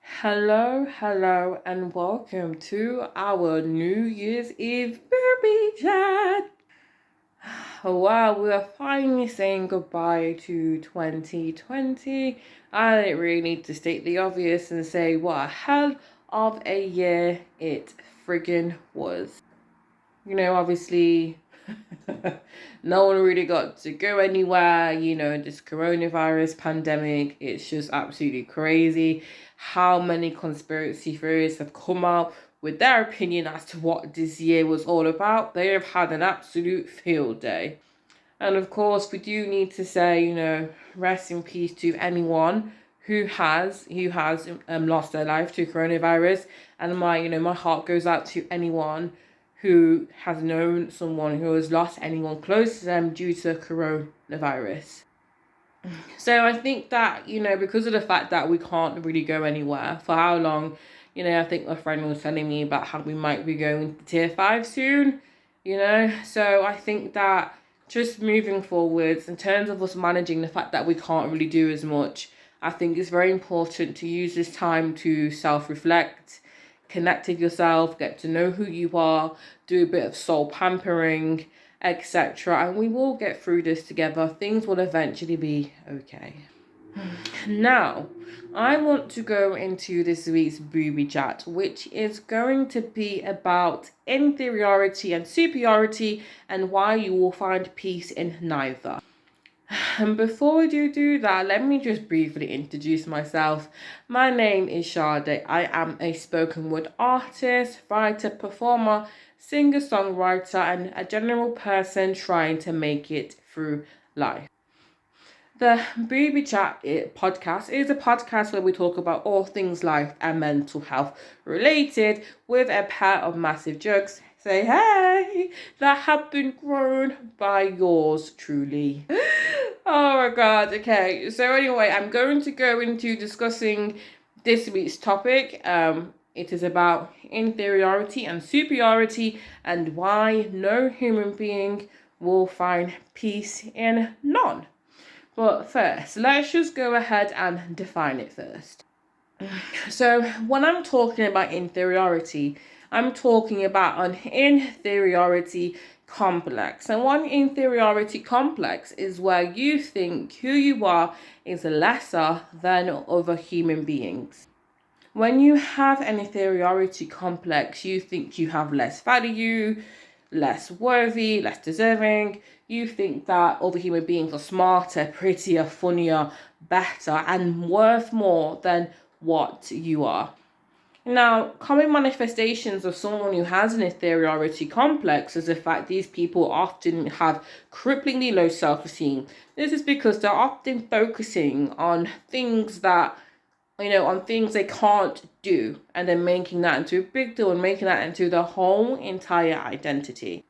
Hello, and welcome to our New Year's Eve BoobyChat. Wow, we are finally saying goodbye to 2020. I don't really need to state the obvious and say what a hell of a year it friggin' was. Obviously, no one really got to go anywhere. This coronavirus pandemic, it's just absolutely crazy how many conspiracy theorists have come out with their opinion as to what this year was all about. They have had an absolute field day. And of course, we do need to say, rest in peace to anyone who has lost their life to coronavirus. And my heart goes out to anyone who has known someone who has lost anyone close to them due to coronavirus. So I think that, because of the fact that we can't really go anywhere for how long, I think my friend was telling me about how we might be going to tier 5 soon, So I think that just moving forwards, in terms of us managing the fact that we can't really do as much, I think it's very important to use this time to self-reflect, connect with yourself, get to know who you are, do a bit of soul pampering, etc. And we will get through this together. Things will eventually be okay. Now, I want to go into this week's booby chat, which is going to be about inferiority and superiority and why you will find peace in neither. And before we do that, let me just briefly introduce myself. My name is Sade. I am a spoken word artist, writer, performer, singer-songwriter, and a general person trying to make it through life. The Booby Chat podcast is a podcast where we talk about all things life and mental health related with a pair of massive jokes, say hey, that have been grown by yours truly. Oh my god, okay. So anyway, I'm going to go into discussing this week's topic. It is about inferiority and superiority and why no human being will find peace in none. But first, let's just go ahead and define it first. So when I'm talking about inferiority, I'm talking about an inferiority complex. And one inferiority complex is where you think who you are is lesser than other human beings. When you have an inferiority complex, you think you have less value, less worthy, less deserving. You think that other human beings are smarter, prettier, funnier, better, and worth more than what you are. Now, common manifestations of someone who has an inferiority complex is the fact these people often have cripplingly low self-esteem. This is because they're often focusing on things that on things they can't do, and then making that into a big deal and making that into the whole entire identity.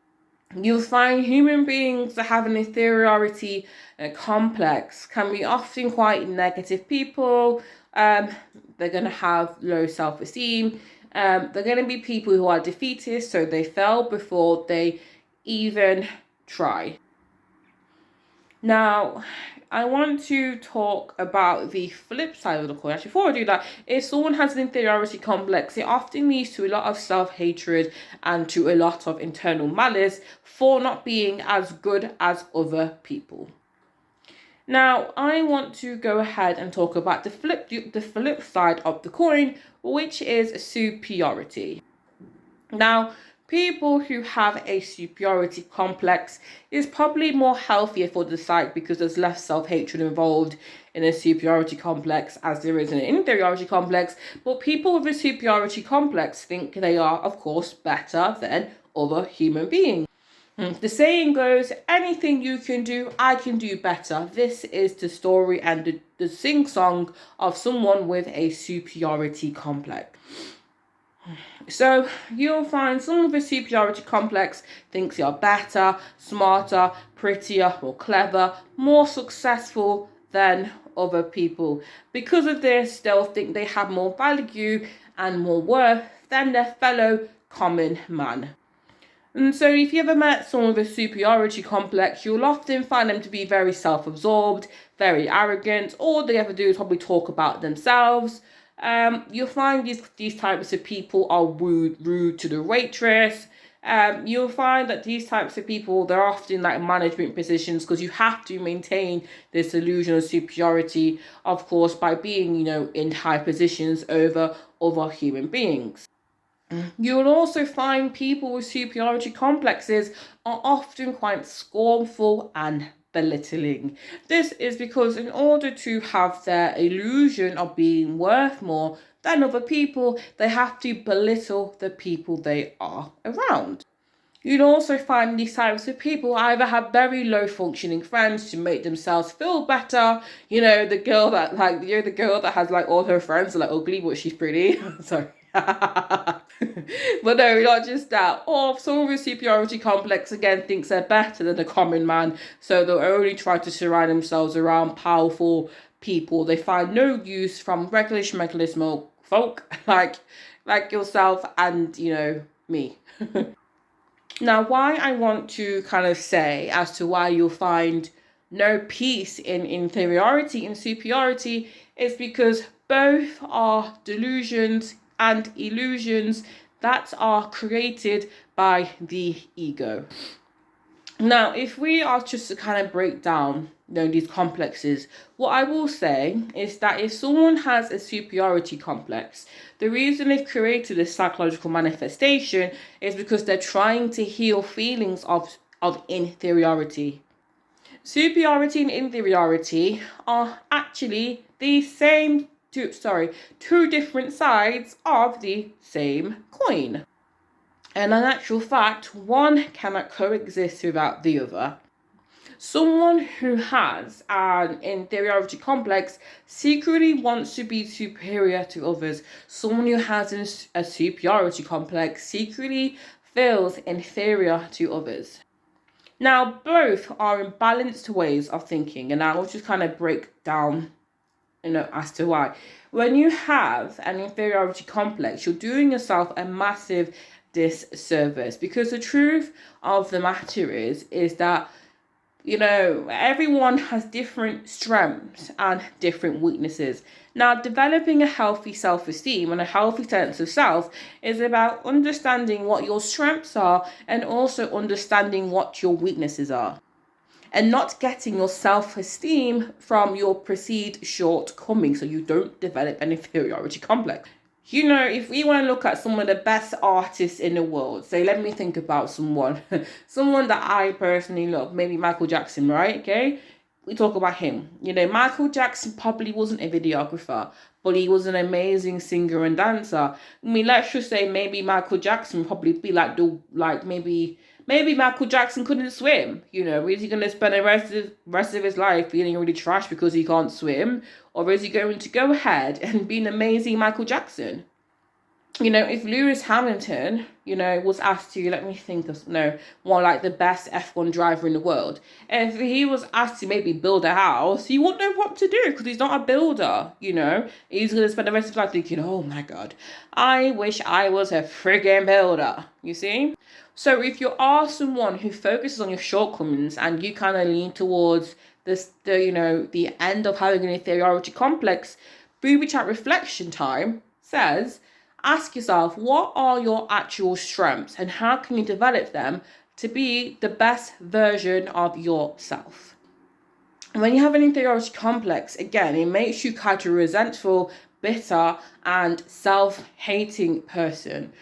You'll find human beings that have an inferiority complex can be often quite negative people. They're going to have low self-esteem. They're going to be people who are defeatist, so they fail before they even try. Now, I want to talk about the flip side of the coin. Actually, before I do that, if someone has an inferiority complex, it often leads to a lot of self-hatred and to a lot of internal malice for not being as good as other people. Now, I want to go ahead and talk about the flip side of the coin, which is superiority. Now, people who have a superiority complex is probably more healthier for the psyche because there's less self-hatred involved in a superiority complex as there is in an inferiority complex. But people with a superiority complex think they are, of course, better than other human beings. The saying goes, anything you can do, I can do better. This is the story and the sing-song of someone with a superiority complex. So you'll find someone with a superiority complex thinks you're better, smarter, prettier, more clever, more successful than other people. Because of this, they'll think they have more value and more worth than their fellow common man. And so if you ever met someone with a superiority complex, you'll often find them to be very self-absorbed, very arrogant. All they ever do is probably talk about themselves. You'll find these types of people are rude to the waitress. You'll find that these types of people, they're often like management positions, because you have to maintain this illusion of superiority, of course, by being, in high positions over other human beings. You will also find people with superiority complexes are often quite scornful and belittling. This is because in order to have their illusion of being worth more than other people, they have to belittle the people they are around. You'd also find these types of people either have very low functioning friends to make themselves feel better. The girl that the girl that has like all her friends are like ugly, but she's pretty. Sorry. But no, not just that. Or someone with superiority complex again thinks they're better than the common man, so they'll only try to surround themselves around powerful people. They find no use from regular schmeckle folk like yourself and me. Now, why I want to kind of say as to why you'll find no peace in inferiority and superiority is because both are delusions and illusions that are created by the ego. Now, if we are just to kind of break down these complexes, what I will say is that if someone has a superiority complex, the reason they've created this psychological manifestation is because they're trying to heal feelings of inferiority. Superiority and inferiority are actually the same two different sides of the same coin. And in actual fact, one cannot coexist without the other. Someone who has an inferiority complex secretly wants to be superior to others. Someone who has a superiority complex secretly feels inferior to others. Now, both are imbalanced ways of thinking, and I will just kind of break down, as to why. When you have an inferiority complex, you're doing yourself a massive disservice, because the truth of the matter is that everyone has different strengths and different weaknesses. Now, developing a healthy self-esteem and a healthy sense of self is about understanding what your strengths are and also understanding what your weaknesses are, and not getting your self-esteem from your perceived shortcomings so you don't develop an inferiority complex. If we want to look at some of the best artists in the world, say, let me think about someone that I personally love, maybe Michael Jackson, right? Okay, we talk about him. Michael Jackson probably wasn't a videographer, but he was an amazing singer and dancer. Let's just say maybe Michael Jackson would probably be maybe Michael Jackson couldn't swim. Is he going to spend the rest of his life feeling really trash because he can't swim? Or is he going to go ahead and be an amazing Michael Jackson? If Lewis Hamilton, was asked to, let me think of, one like the best F1 driver in the world. If he was asked to maybe build a house, he wouldn't know what to do because he's not a builder, He's going to spend the rest of his life thinking, oh my God, I wish I was a friggin' builder, you see? So if you are someone who focuses on your shortcomings and you kind of lean towards the end of having an inferiority complex, BoobyChat reflection time says, ask yourself, what are your actual strengths and how can you develop them to be the best version of yourself? When you have an inferiority complex, again, it makes you kind of resentful, bitter, and self-hating person.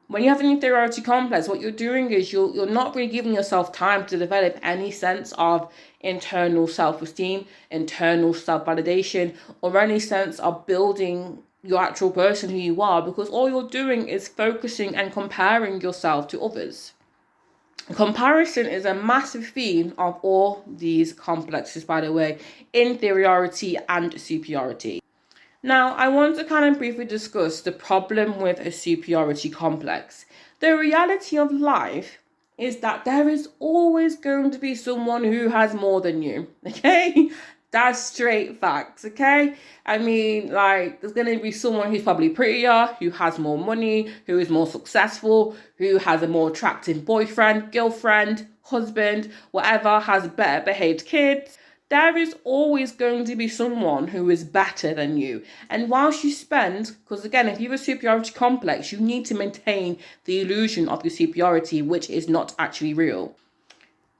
When you have an inferiority complex, what you're doing is you're not really giving yourself time to develop any sense of internal self-esteem, internal self-validation, or any sense of building your actual person who you are, because all you're doing is focusing and comparing yourself to others. Comparison is a massive theme of all these complexes, by the way, inferiority and superiority. Now, I want to kind of briefly discuss the problem with a superiority complex. The reality of life is that there is always going to be someone who has more than you, okay? That's straight facts, okay? There's going to be someone who's probably prettier, who has more money, who is more successful, who has a more attractive boyfriend, girlfriend, husband, whatever, has better behaved kids. there is always going to be someone who is better than you. And whilst you spend, because again, if you have a superiority complex, you need to maintain the illusion of your superiority, which is not actually real.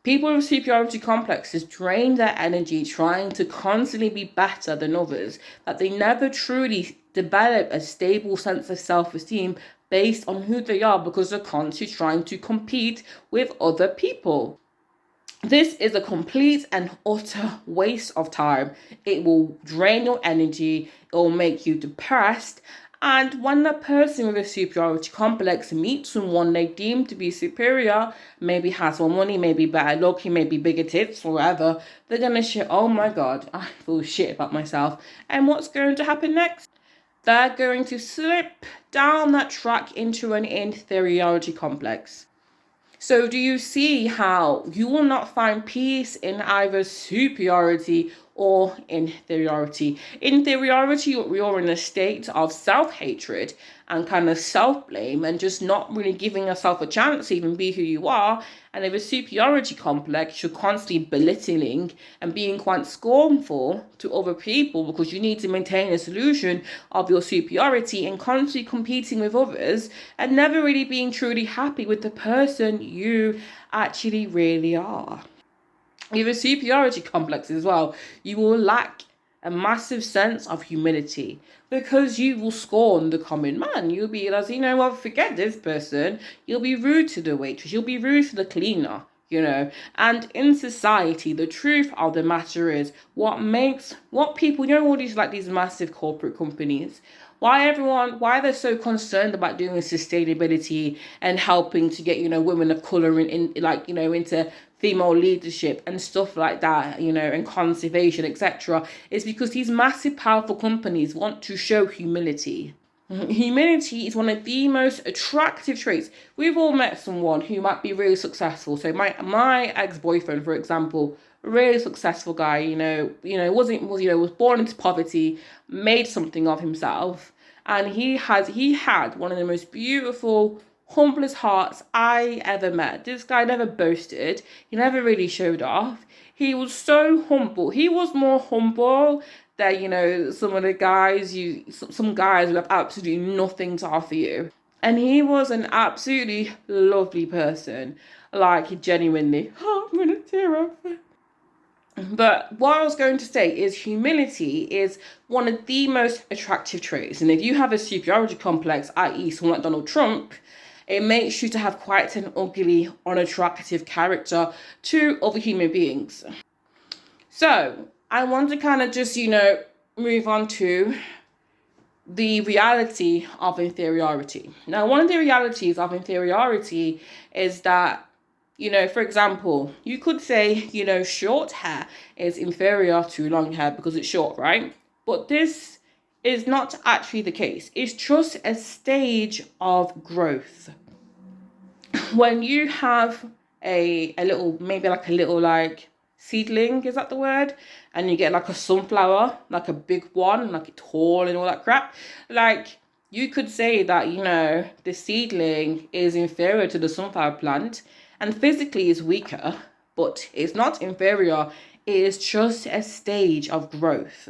People with superiority complexes drain their energy trying to constantly be better than others, that they never truly develop a stable sense of self-esteem based on who they are because they're constantly trying to compete with other people. This is a complete and utter waste of time. It will drain your energy, it will make you depressed. And when the person with a superiority complex meets someone they deem to be superior, maybe has more money, maybe better looking, maybe bigger tits, or whatever, they're gonna shit, oh my god, I feel shit about myself. And what's going to happen next? They're going to slip down that track into an inferiority complex. So do you see how you will not find peace in either superiority or inferiority? Inferiority, you're in a state of self-hatred and kind of self-blame and just not really giving yourself a chance to even be who you are. And if a superiority complex, you're constantly belittling and being quite scornful to other people because you need to maintain a solution of your superiority and constantly competing with others and never really being truly happy with the person you actually really are. With a superiority complex as well, you will lack a massive sense of humility because you will scorn the common man. You'll be like, you know what, forget this person. You'll be rude to the waitress. You'll be rude to the cleaner, you know. And in society, the truth of the matter is what people, you know, all these like these massive corporate companies, why they're so concerned about doing sustainability and helping to get, you know, women of color in like, you know, into female leadership and stuff like that, you know, and conservation, etc., is because these massive, powerful companies want to show humility. Humility is one of the most attractive traits. We've all met someone who might be really successful. So my ex-boyfriend, for example, really successful guy, was born into poverty, made something of himself, and he had one of the most beautiful, humblest hearts I ever met. This guy never boasted. He never really showed off. He was so humble. He was more humble than, you know, some of the guys, some guys who have absolutely nothing to offer you. And he was an absolutely lovely person. Like, genuinely. Oh, I'm gonna tear up. But what I was going to say is humility is one of the most attractive traits. And if you have a superiority complex, i.e. someone like Donald Trump, it makes you to have quite an ugly, unattractive character to other human beings. So I want to kind of just, you know, move on to the reality of inferiority. Now, one of the realities of inferiority is that, you know, for example, you could say, you know, short hair is inferior to long hair because it's short, right? But this is not actually the case. It's just a stage of growth. When you have a little, maybe like a little like seedling, is that the word? And you get like a sunflower, like a big one, like it's tall and all that crap. Like, you could say that, you know, the seedling is inferior to the sunflower plant and physically is weaker, but it's not inferior. It is just a stage of growth.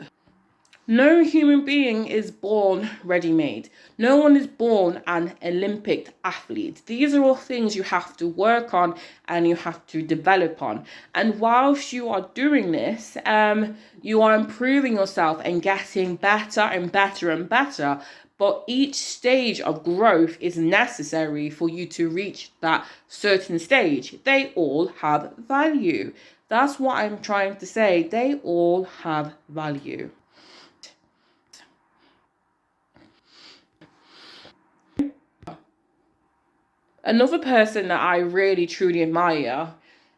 No human being is born ready-made. No one is born an Olympic athlete. These are all things you have to work on and you have to develop on. And whilst you are doing this, you are improving yourself and getting better and better and better. But each stage of growth is necessary for you to reach that certain stage. They all have value. That's what I'm trying to say. They all have value. Another person that I really truly admire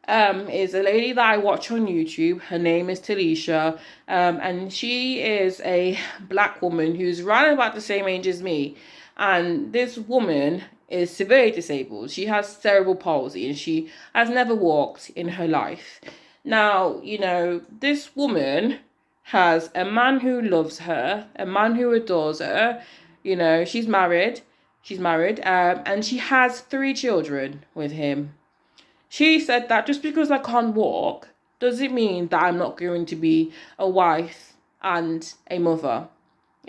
is a lady that I watch on YouTube. Her name is Talisha, and she is a black woman who's around about the same age as me. And this woman is severely disabled. She has cerebral palsy and she has never walked in her life. Now, you know, this woman has a man who loves her, a man who adores her. You know, she's married, and she has 3 children with him. She said that just because I can't walk does it mean that I'm not going to be a wife and a mother?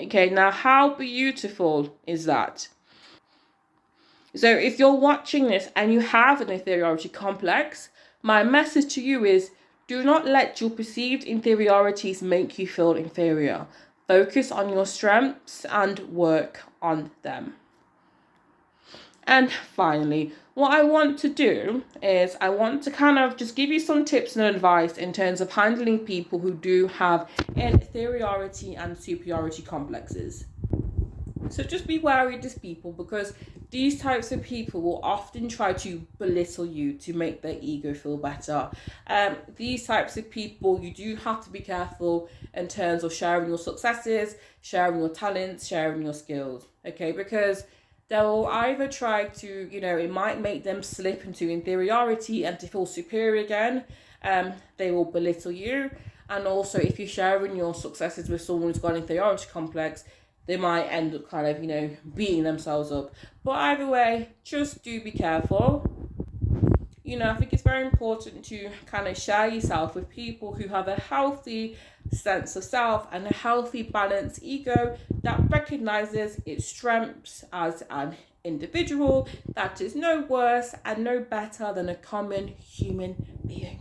Okay, now how beautiful is that? So if you're watching this and you have an inferiority complex, my message to you is, do not let your perceived inferiorities make you feel inferior. Focus on your strengths and work on them. And finally, what I want to do is I want to kind of just give you some tips and advice in terms of handling people who do have inferiority and superiority complexes. So just be wary of these people, because these types of people will often try to belittle you to make their ego feel better. These types of people, you do have to be careful in terms of sharing your successes, sharing your talents, sharing your skills, okay? Because they'll either try to, it might make them slip into inferiority and to feel superior again. They will belittle you. And also, if you're sharing your successes with someone who's got an inferiority complex, they might end up kind of, beating themselves up. But either way, just do be careful. I think it's very important to kind of share yourself with people who have a healthy sense of self and a healthy, balanced ego that recognizes its strengths as an individual that is no worse and no better than a common human being.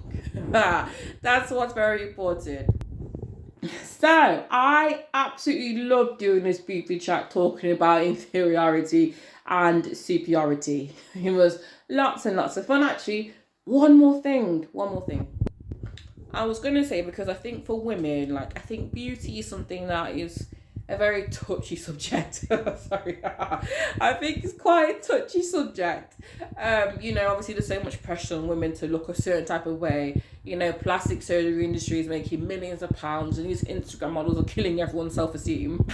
That's what's very important. So, I absolutely love doing this BoobyChat talking about inferiority and superiority. It was lots and lots of fun, actually. One more thing. I was going to say, because I think for women, I think beauty is something that is a very touchy subject. Sorry. I think it's quite a touchy subject. Obviously there's so much pressure on women to look a certain type of way. Plastic surgery industry is making millions of pounds and these Instagram models are killing everyone's self-esteem.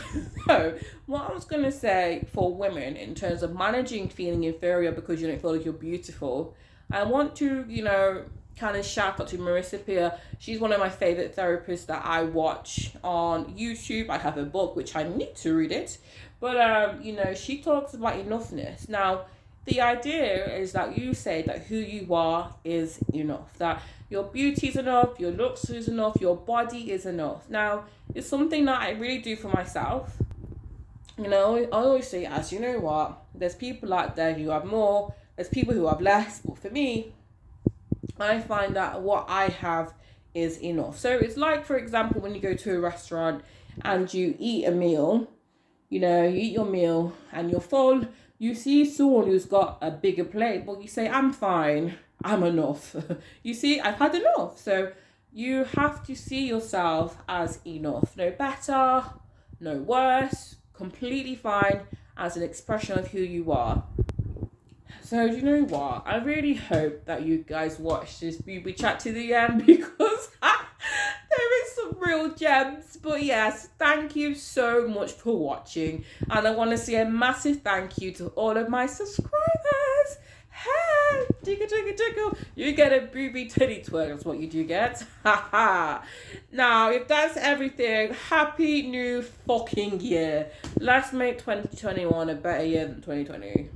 So what I was going to say for women in terms of managing feeling inferior because you don't feel like you're beautiful, I want to, kind of shout out to Marissa Peer. She's one of my favorite therapists that I watch on YouTube. I have a book which I need to read it, but she talks about enoughness. Now, the idea is that you say that who you are is enough, that your beauty is enough, your looks is enough, your body is enough. Now, it's something that I really do for myself. I always say, as you know what, there's people out there who have more, there's people who have less, but for me, I find that what I have is enough. So it's like, for example, when you go to a restaurant and you eat a meal, you eat your meal and you're full, you see someone who's got a bigger plate, but you say, I'm fine, I'm enough. You see, I've had enough. So you have to see yourself as enough. No better, no worse, completely fine, as an expression of who you are. So, do you know what? I really hope that you guys watch this BoobyChat to the end, because there is some real gems. But yes, thank you so much for watching. And I want to say a massive thank you to all of my subscribers. Hey, jiggle. You get a booby titty twerk. That's what you do get. Now, if that's everything, happy new fucking year. Let's make 2021 a better year than 2020.